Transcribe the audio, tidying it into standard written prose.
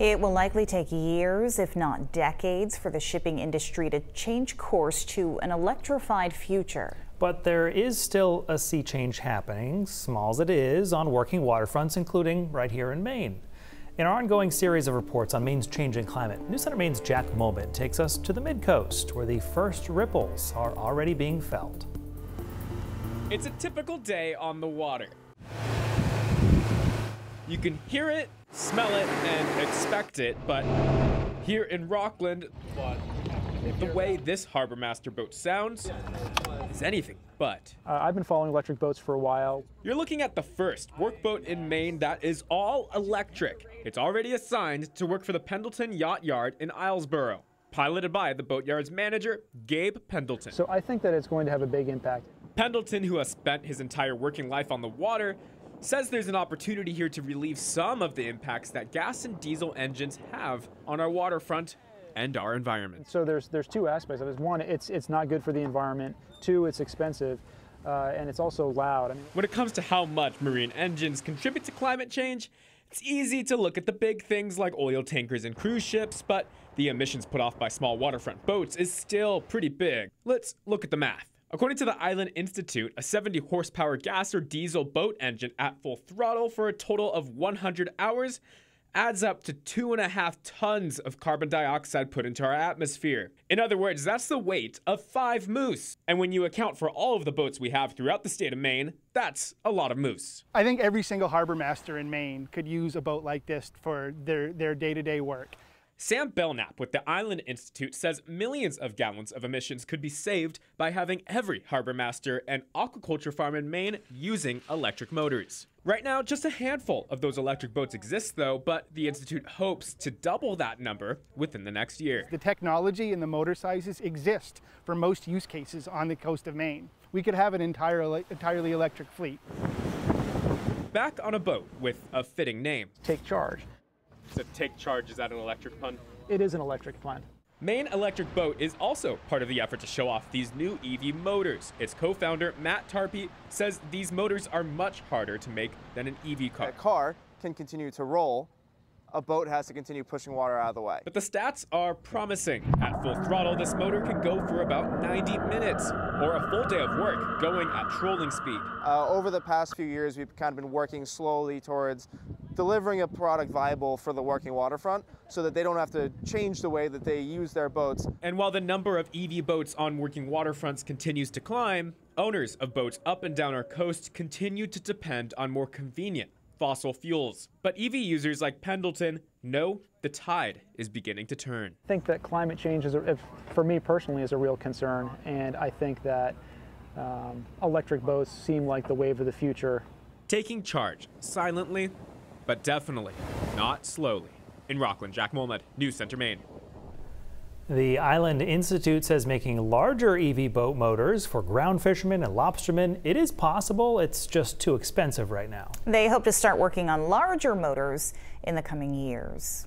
It will likely take years, if not decades, for the shipping industry to change course to an electrified future. But there is still a sea change happening, small as it is, on working waterfronts, including right here in Maine. In our ongoing series of reports on Maine's changing climate, News Center Maine's Jack Mulbin takes us to the mid-coast, where the first ripples are already being felt. It's a typical day on the water. You can hear it, smell it, and expect it, but here in Rockland, the way this harbor master boat sounds is anything but. I've been following electric boats for a while. You're looking at the first workboat in Maine that is all electric. It's already assigned to work for the Pendleton Yacht Yard in Islesboro, piloted by the boatyard's manager, Gabe Pendleton. So I think that it's going to have a big impact. Pendleton, who has spent his entire working life on the water, says there's an opportunity here to relieve some of the impacts that gas and diesel engines have on our waterfront and our environment. So there's two aspects of it. One, it's not good for the environment. Two, it's expensive, and it's also loud. When it comes to how much marine engines contribute to climate change, it's easy to look at the big things like oil tankers and cruise ships, but the emissions put off by small waterfront boats is still pretty big. Let's look at the math. According to the Island Institute, a 70 horsepower gas or diesel boat engine at full throttle for a total of 100 hours adds up to 2.5 tons of carbon dioxide put into our atmosphere. In other words, that's the weight of 5 moose. And when you account for all of the boats we have throughout the state of Maine, that's a lot of moose. I think every single harbor master in Maine could use a boat like this for their day-to-day work. Sam Belknap with the Island Institute says millions of gallons of emissions could be saved by having every harbor master and aquaculture farm in Maine using electric motors. Right now, just a handful of those electric boats exist though, but the Institute hopes to double that number within the next year. The technology and the motor sizes exist for most use cases on the coast of Maine. We could have an entirely electric fleet. Back on a boat with a fitting name. Take charge. So take charge, is that an electric pun? It is an electric pun. Maine Electric Boat is also part of the effort to show off these new EV motors. Its co-founder, Matt Tarpey, says these motors are much harder to make than an EV car. A car can continue to roll. A boat has to continue pushing water out of the way. But the stats are promising. At full throttle, this motor can go for about 90 minutes, or a full day of work going at trolling speed. Over the past few years, we've kind of been working slowly towards delivering a product viable for the working waterfront so that they don't have to change the way that they use their boats. And while the number of EV boats on working waterfronts continues to climb, owners of boats up and down our coast continue to depend on more convenient fossil fuels. But EV users like Pendleton know the tide is beginning to turn. I think that climate change, for me personally, is a real concern, and I think that electric boats seem like the wave of the future. Taking charge, silently, but definitely not slowly. In Rockland, Jack Mulbin, News Center, Maine. The Island Institute says making larger EV boat motors for ground fishermen and lobstermen, it is possible. It's just too expensive right now. They hope to start working on larger motors in the coming years.